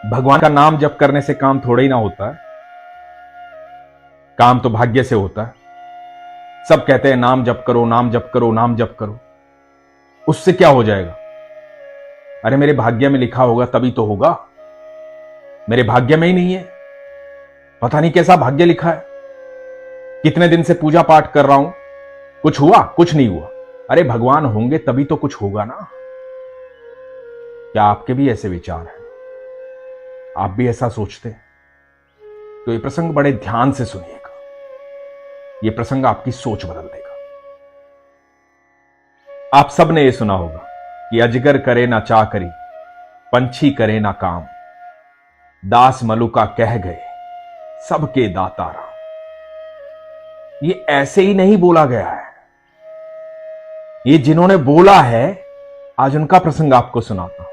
भगवान का नाम जप करने से काम थोड़ा ही ना होता है, काम तो भाग्य से होता है। सब कहते हैं नाम जप करो, नाम जप करो, नाम जप करो। उससे क्या हो जाएगा? अरे मेरे भाग्य में लिखा होगा तभी तो होगा। मेरे भाग्य में ही नहीं है, पता नहीं कैसा भाग्य लिखा है। कितने दिन से पूजा पाठ कर रहा हूं, कुछ हुआ? कुछ नहीं हुआ। अरे भगवान होंगे तभी तो कुछ होगा ना। क्या आपके भी ऐसे विचार हैं? आप भी ऐसा सोचते हैं? तो ये प्रसंग बड़े ध्यान से सुनिएगा। ये प्रसंग आपकी सोच बदल देगा। आप सब ने यह सुना होगा कि अजगर करे ना चाकरी, पंछी करे ना काम, दास मलुका कह गए सबके दाता राम। ये ऐसे ही नहीं बोला गया है, ये जिन्होंने बोला है आज उनका प्रसंग आपको सुनाता हूं।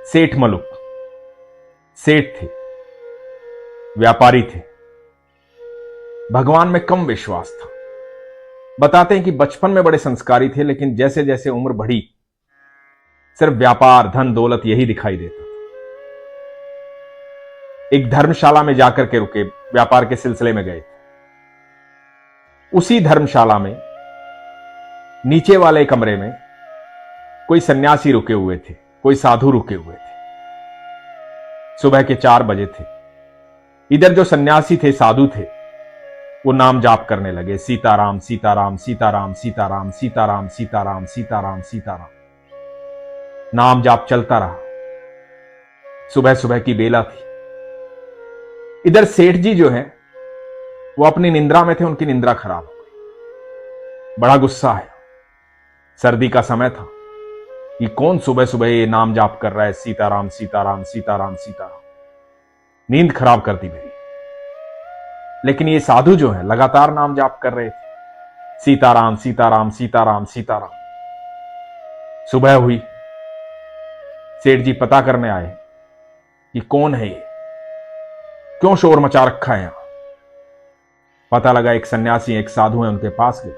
सेठ मलुक सेठ थे, व्यापारी थे। भगवान में कम विश्वास था। बताते हैं कि बचपन में बड़े संस्कारी थे, लेकिन जैसे जैसे उम्र बढ़ी सिर्फ व्यापार, धन दौलत यही दिखाई देता था। एक धर्मशाला में जाकर के रुके, व्यापार के सिलसिले में गए। उसी धर्मशाला में नीचे वाले कमरे में कोई सन्यासी रुके हुए थे, कोई साधु रुके हुए थे। सुबह के 4 बजे थे। इधर जो सन्यासी थे, साधु थे, वो नाम जाप करने लगे, सीताराम सीताराम सीताराम सीताराम सीताराम सीताराम सीताराम सीताराम। नाम जाप चलता रहा। सुबह सुबह की बेला थी। इधर सेठ जी जो है वो अपनी निंद्रा में थे, उनकी निंद्रा खराब हो गई। बड़ा गुस्सा है। सर्दी का समय था। ये कौन सुबह सुबह ये नाम जाप कर रहा है, सीताराम सीताराम सीताराम सीताराम। नींद खराब कर दी मेरी। लेकिन ये साधु जो है लगातार नाम जाप कर रहे थे, सीताराम सीताराम सीताराम सीताराम। सुबह हुई। सेठ जी पता करने आए कि कौन है ये, क्यों शोर मचा रखा है यहां। पता लगा एक सन्यासी, एक साधु है, उनके पास गए।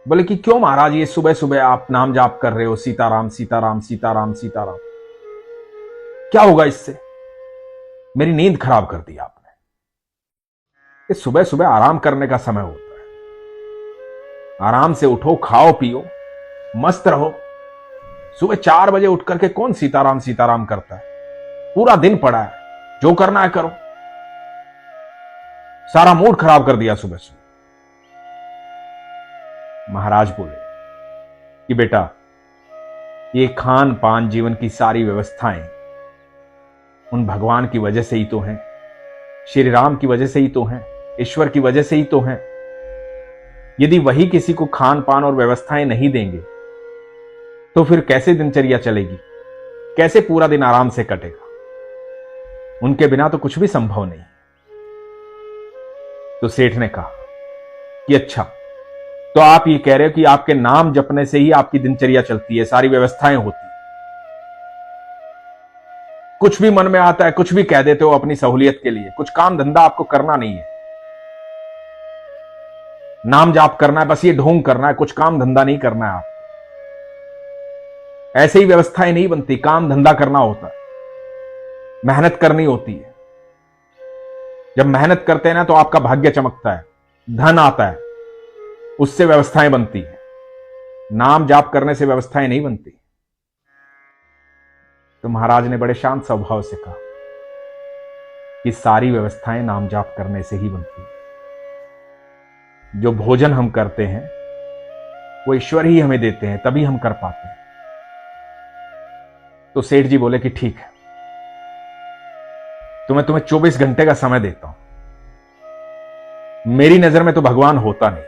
बोले कि क्यों महाराज ये सुबह सुबह आप नाम जाप कर रहे हो, सीताराम सीताराम सीताराम सीताराम, क्या होगा इससे? मेरी नींद खराब कर दी आपने। ये सुबह सुबह आराम करने का समय होता है। आराम से उठो, खाओ पियो, मस्त रहो। सुबह 4 बजे उठ करके कौन सीताराम सीताराम करता है? पूरा दिन पड़ा है, जो करना है करो। सारा मूड खराब कर दिया सुबह सुबह। महाराज बोले कि बेटा, ये खान पान, जीवन की सारी व्यवस्थाएं उन भगवान की वजह से ही तो हैं, श्री राम की वजह से ही तो हैं, ईश्वर की वजह से ही तो हैं। यदि वही किसी को खान पान और व्यवस्थाएं नहीं देंगे तो फिर कैसे दिनचर्या चलेगी? कैसे पूरा दिन आराम से कटेगा? उनके बिना तो कुछ भी संभव नहीं। तो सेठ ने कहा कि अच्छा, तो आप ये कह रहे हो कि आपके नाम जपने से ही आपकी दिनचर्या चलती है, सारी व्यवस्थाएं होती है। कुछ भी मन में आता है कुछ भी कह देते हो अपनी सहूलियत के लिए। कुछ काम धंधा आपको करना नहीं है, नाम जाप करना है, बस ये ढोंग करना है, कुछ काम धंधा नहीं करना है आपको। ऐसे ही व्यवस्थाएं नहीं बनती, काम धंधा करना होता है, मेहनत करनी होती है। जब मेहनत करते हैं ना तो आपका भाग्य चमकता है, धन आता है, उससे व्यवस्थाएं बनती है। नाम जाप करने से व्यवस्थाएं नहीं बनती। तो महाराज ने बड़े शांत स्वभाव से कहा कि सारी व्यवस्थाएं नाम जाप करने से ही बनती है। जो भोजन हम करते हैं वो ईश्वर ही हमें देते हैं, तभी हम कर पाते हैं। तो सेठ जी बोले कि ठीक है, तो मैं तुम्हें 24 घंटे का समय देता हूं। मेरी नजर में तो भगवान होता नहीं,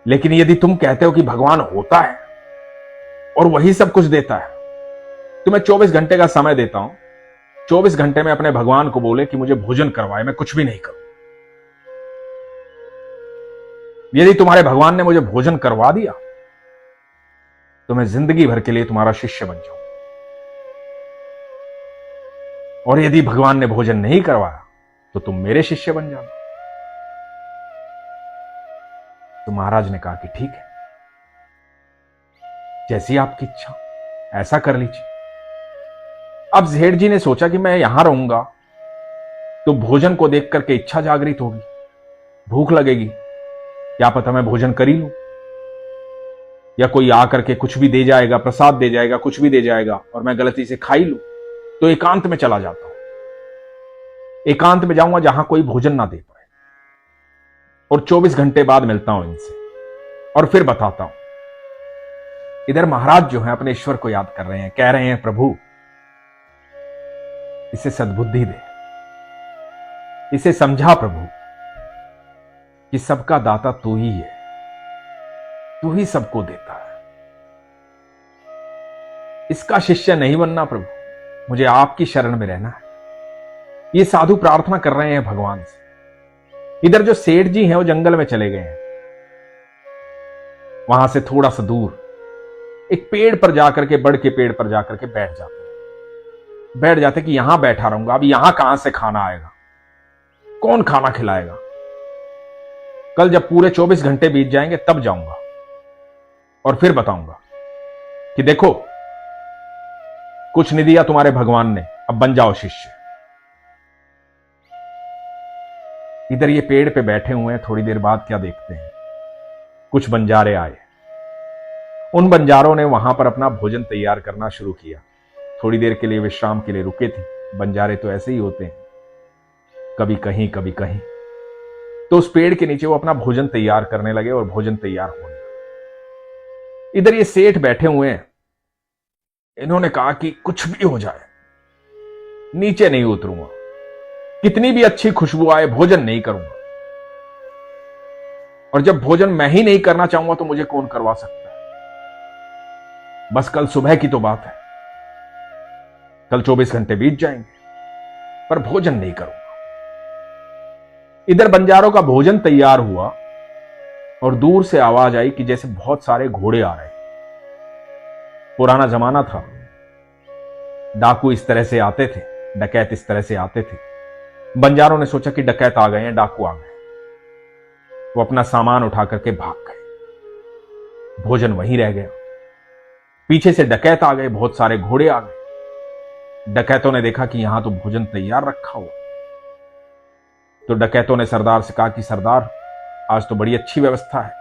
लेकिन यदि तुम कहते हो कि भगवान होता है और वही सब कुछ देता है, तो मैं 24 घंटे का समय देता हूं। 24 घंटे में अपने भगवान को बोले कि मुझे भोजन करवाए, मैं कुछ भी नहीं करूं। यदि तुम्हारे भगवान ने मुझे भोजन करवा दिया तो मैं जिंदगी भर के लिए तुम्हारा शिष्य बन जाऊं, और यदि भगवान ने भोजन नहीं करवाया तो तुम मेरे शिष्य बन जाना। तो महाराज ने कहा कि ठीक है, जैसी आपकी इच्छा ऐसा कर लीजिए। अब सेठ जी ने सोचा कि मैं यहां रहूंगा तो भोजन को देख करके इच्छा जागृत होगी, भूख लगेगी, क्या पता मैं भोजन कर ही लूं, या कोई आकर के कुछ भी दे जाएगा, प्रसाद दे जाएगा, कुछ भी दे जाएगा और मैं गलती से खा ही लूं। तो एकांत में चला जाता हूं, एकांत में जाऊंगा जहां कोई भोजन ना दे पाए, और 24 घंटे बाद मिलता हूं इनसे और फिर बताता हूं। इधर महाराज जो है अपने ईश्वर को याद कर रहे हैं, कह रहे हैं प्रभु इसे सद्बुद्धि दे, इसे समझा प्रभु कि सबका दाता तू ही है, तू ही सबको देता है। इसका शिष्य नहीं बनना प्रभु, मुझे आपकी शरण में रहना है। ये साधु प्रार्थना कर रहे हैं भगवान से। इधर जो सेठ जी हैं वो जंगल में चले गए हैं। वहां से थोड़ा सा दूर एक पेड़ पर जाकर के, बड़ के पेड़ पर जाकर के बैठ जाते कि यहां बैठा रहूंगा। अब यहां कहां से खाना आएगा, कौन खाना खिलाएगा? कल जब पूरे 24 घंटे बीत जाएंगे तब जाऊंगा और फिर बताऊंगा कि देखो कुछ नहीं दिया तुम्हारे भगवान ने, अब बन जाओ शिष्य। इधर ये पेड़ पे बैठे हुए हैं। थोड़ी देर बाद क्या देखते हैं, कुछ बंजारे आए। उन बंजारों ने वहां पर अपना भोजन तैयार करना शुरू किया। थोड़ी देर के लिए विश्राम के लिए रुके थे। बंजारे तो ऐसे ही होते हैं, कभी कहीं कभी कहीं। तो उस पेड़ के नीचे वो अपना भोजन तैयार करने लगे और भोजन तैयार होने लगा। इधर ये सेठ बैठे हुए हैं। इन्होंने कहा कि कुछ भी हो जाए नीचे नहीं उतरूंगा, कितनी भी अच्छी खुशबू आए भोजन नहीं करूंगा। और जब भोजन मैं ही नहीं करना चाहूंगा तो मुझे कौन करवा सकता है? बस कल सुबह की तो बात है, कल 24 घंटे बीत जाएंगे पर भोजन नहीं करूंगा। इधर बंजारों का भोजन तैयार हुआ और दूर से आवाज आई कि जैसे बहुत सारे घोड़े आ रहे। पुराना जमाना था, डाकू इस तरह से आते थे, डकैत इस तरह से आते थे। बंजारों ने सोचा कि डकैत आ गए हैं, डाकू आ गए। वो अपना सामान उठा करके भाग गए। भोजन वहीं रह गया। पीछे से डकैत आ गए, बहुत सारे घोड़े आ गए। डकैतों ने देखा कि यहां तो भोजन तैयार रखा हुआ। तो डकैतों ने सरदार से कहा कि सरदार आज तो बड़ी अच्छी व्यवस्था है,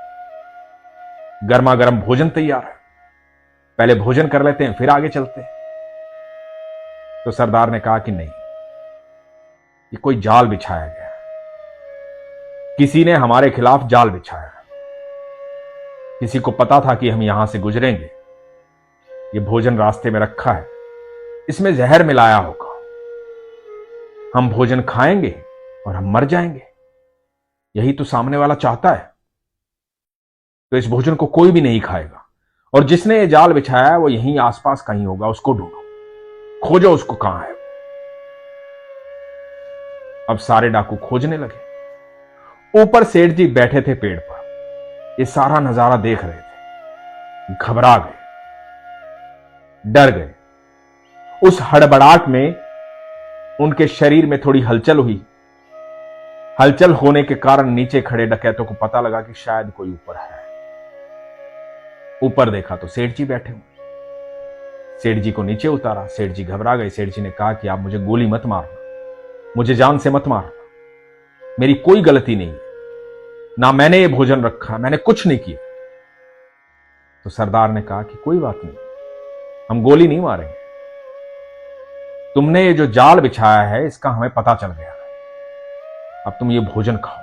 गर्मा गर्म भोजन तैयार है, पहले भोजन कर लेते हैं फिर आगे चलते हैं। तो सरदार ने कहा कि नहीं, ये कोई जाल बिछाया गया, किसी ने हमारे खिलाफ जाल बिछाया। किसी को पता था कि हम यहां से गुजरेंगे, ये भोजन रास्ते में रखा है, इसमें जहर मिलाया होगा। हम भोजन खाएंगे और हम मर जाएंगे, यही तो सामने वाला चाहता है। तो इस भोजन को कोई भी नहीं खाएगा, और जिसने ये जाल बिछाया है वो यहीं आसपास कहीं होगा, उसको ढूंढो, खोजो उसको, कहां है। अब सारे डाकू खोजने लगे। ऊपर सेठ जी बैठे थे पेड़ पर, ये सारा नजारा देख रहे थे। घबरा गए, डर गए। उस हड़बड़ाहट में उनके शरीर में थोड़ी हलचल हुई। हलचल होने के कारण नीचे खड़े डकैतों को पता लगा कि शायद कोई ऊपर है। ऊपर देखा तो सेठ जी बैठे हुए। सेठ जी को नीचे उतारा। सेठ जी घबरा गए। सेठ जी ने कहा कि आप मुझे गोली मत मारना, मुझे जान से मत मारना, मेरी कोई गलती नहीं है, ना मैंने ये भोजन रखा, मैंने कुछ नहीं किया। तो सरदार ने कहा कि कोई बात नहीं, हम गोली नहीं मारेंगे, तुमने ये जो जाल बिछाया है इसका हमें पता चल गया है, अब तुम ये भोजन खाओ,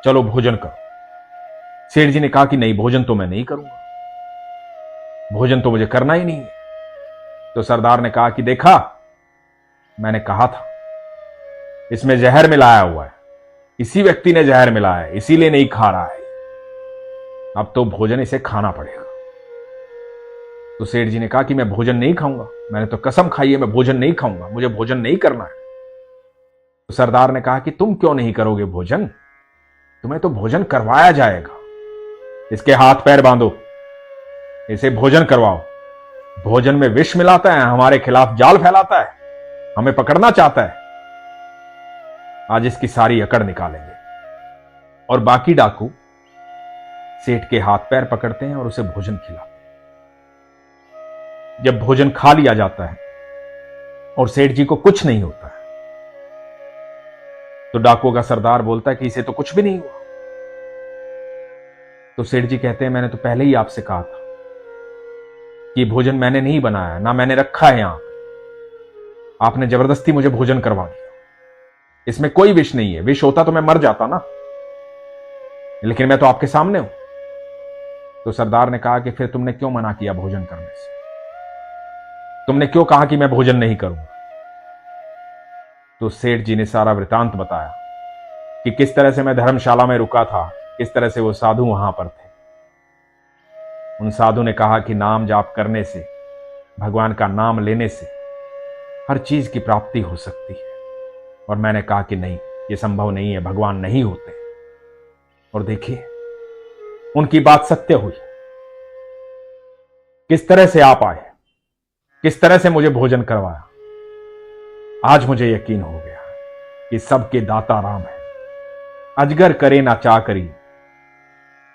चलो भोजन करो। सेठ जी ने कहा कि नहीं, भोजन तो मैं नहीं करूंगा, भोजन तो मुझे करना ही नहीं है। तो सरदार ने कहा कि देखा, मैंने कहा था इसमें जहर मिलाया हुआ है, इसी व्यक्ति ने जहर मिलाया है, इसीलिए नहीं खा रहा है, अब तो भोजन इसे खाना पड़ेगा। तो सेठ जी ने कहा कि मैं भोजन नहीं खाऊंगा, मैंने तो कसम खाई है मैं भोजन नहीं खाऊंगा, मुझे भोजन नहीं करना है। तो सरदार ने कहा कि तुम क्यों नहीं करोगे भोजन, तुम्हें तो भोजन करवाया जाएगा, इसके हाथ पैर बांधो, इसे भोजन करवाओ। भोजन में विष मिलाता है, हमारे खिलाफ जाल फैलाता है, हमें पकड़ना चाहता है, आज इसकी सारी अकड़ निकालेंगे। और बाकी डाकू सेठ के हाथ पैर पकड़ते हैं और उसे भोजन खिलाते हैं। जब भोजन खा लिया जाता है और सेठ जी को कुछ नहीं होता है। तो डाकुओं का सरदार बोलता है कि इसे तो कुछ भी नहीं हुआ। तो सेठ जी कहते हैं मैंने तो पहले ही आपसे कहा था कि भोजन मैंने नहीं बनाया, ना मैंने रखा है यहां, आपने जबरदस्ती मुझे भोजन करवा दिया। इसमें कोई विष नहीं है, विष होता तो मैं मर जाता ना, लेकिन मैं तो आपके सामने हूं। तो सरदार ने कहा कि फिर तुमने क्यों मना किया भोजन करने से, तुमने क्यों कहा कि मैं भोजन नहीं करूंगा। तो सेठ जी ने सारा वृतांत बताया कि किस तरह से मैं धर्मशाला में रुका था, किस तरह से वो साधु वहां पर थे। उन साधु ने कहा कि नाम जाप करने से, भगवान का नाम लेने से हर चीज की प्राप्ति हो सकती है। और मैंने कहा कि नहीं, ये संभव नहीं है, भगवान नहीं होते। और देखिए उनकी बात सत्य हुई। किस तरह से आप आए, किस तरह से मुझे भोजन करवाया। आज मुझे यकीन हो गया कि सबके दाता राम है। अजगर करे ना चाकरी,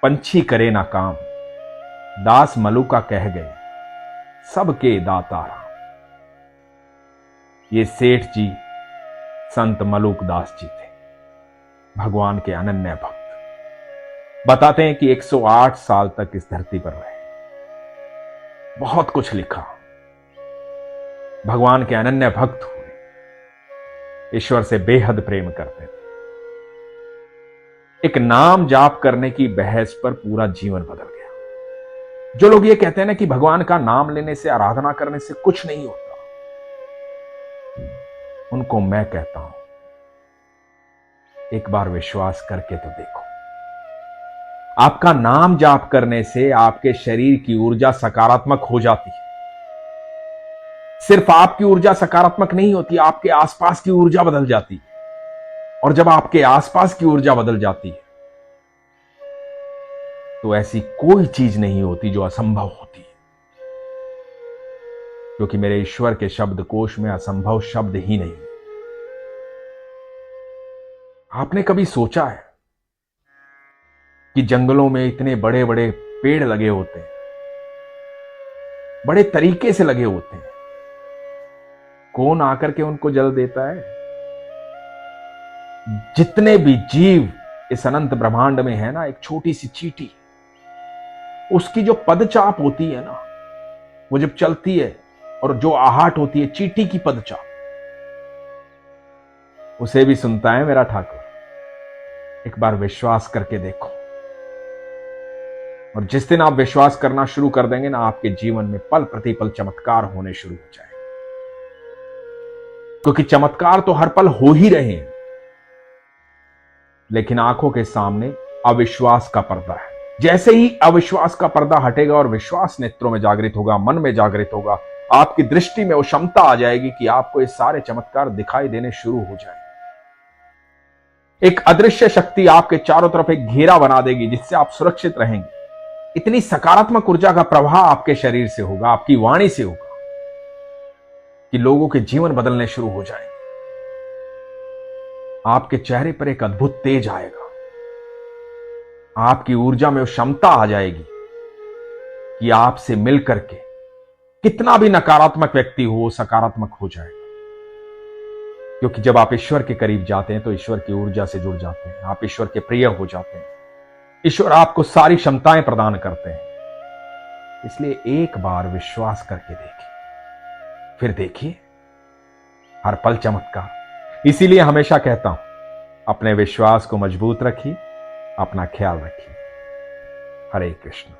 पंछी करे ना काम, दास मलुका कह गए सबके दाता राम। ये सेठ जी संत मलुक दास जी थे, भगवान के अनन्य भक्त। बताते हैं कि 108 साल तक इस धरती पर रहे, बहुत कुछ लिखा, भगवान के अनन्य भक्त हुए, ईश्वर से बेहद प्रेम करते थे। एक नाम जाप करने की बहस पर पूरा जीवन बदल गया। जो लोग ये कहते हैं ना कि भगवान का नाम लेने से, आराधना करने से कुछ नहीं होता, उनको मैं कहता हूं एक बार विश्वास करके तो देखो। आपका नाम जाप करने से आपके शरीर की ऊर्जा सकारात्मक हो जाती है। सिर्फ आपकी ऊर्जा सकारात्मक नहीं होती, आपके आसपास की ऊर्जा बदल जाती है। और जब आपके आसपास की ऊर्जा बदल जाती है तो ऐसी कोई चीज नहीं होती जो असंभव होती है, क्योंकि मेरे ईश्वर के शब्दकोश में असंभव शब्द ही नहीं। आपने कभी सोचा है कि जंगलों में इतने बड़े बड़े पेड़ लगे होते हैं, बड़े तरीके से लगे होते हैं, कौन आकर के उनको जल देता है? जितने भी जीव इस अनंत ब्रह्मांड में है ना, एक छोटी सी चींटी, उसकी जो पदचाप होती है ना, वो जब चलती है और जो आहट होती है चींटी की पदचाप, उसे भी सुनता है मेरा ठाकुर। एक बार विश्वास करके देखो, और जिस दिन आप विश्वास करना शुरू कर देंगे ना, आपके जीवन में पल प्रतिपल चमत्कार होने शुरू हो जाएंगे। क्योंकि चमत्कार तो हर पल हो ही रहे हैं, लेकिन आंखों के सामने अविश्वास का पर्दा है। जैसे ही अविश्वास का पर्दा हटेगा और विश्वास नेत्रों में जागृत होगा, मन में जागृत होगा, आपकी दृष्टि में वो क्षमता आ जाएगी कि आपको ये सारे चमत्कार दिखाई देने शुरू हो जाएंगे। एक अदृश्य शक्ति आपके चारों तरफ एक घेरा बना देगी, जिससे आप सुरक्षित रहेंगे। इतनी सकारात्मक ऊर्जा का प्रवाह आपके शरीर से होगा, आपकी वाणी से होगा, कि लोगों के जीवन बदलने शुरू हो जाएंगे। आपके चेहरे पर एक अद्भुत तेज आएगा, आपकी ऊर्जा में वो क्षमता आ जाएगी कि आपसे मिलकर के कितना भी नकारात्मक व्यक्ति हो, वो सकारात्मक हो जाएगा। क्योंकि जब आप ईश्वर के करीब जाते हैं तो ईश्वर की ऊर्जा से जुड़ जाते हैं, आप ईश्वर के प्रिय हो जाते हैं। ईश्वर आपको सारी क्षमताएं प्रदान करते हैं। इसलिए एक बार विश्वास करके देखिए, फिर देखिए हर पल चमत्कार। इसीलिए हमेशा कहता हूं, अपने विश्वास को मजबूत रखिए, अपना ख्याल रखिए। हरे कृष्ण।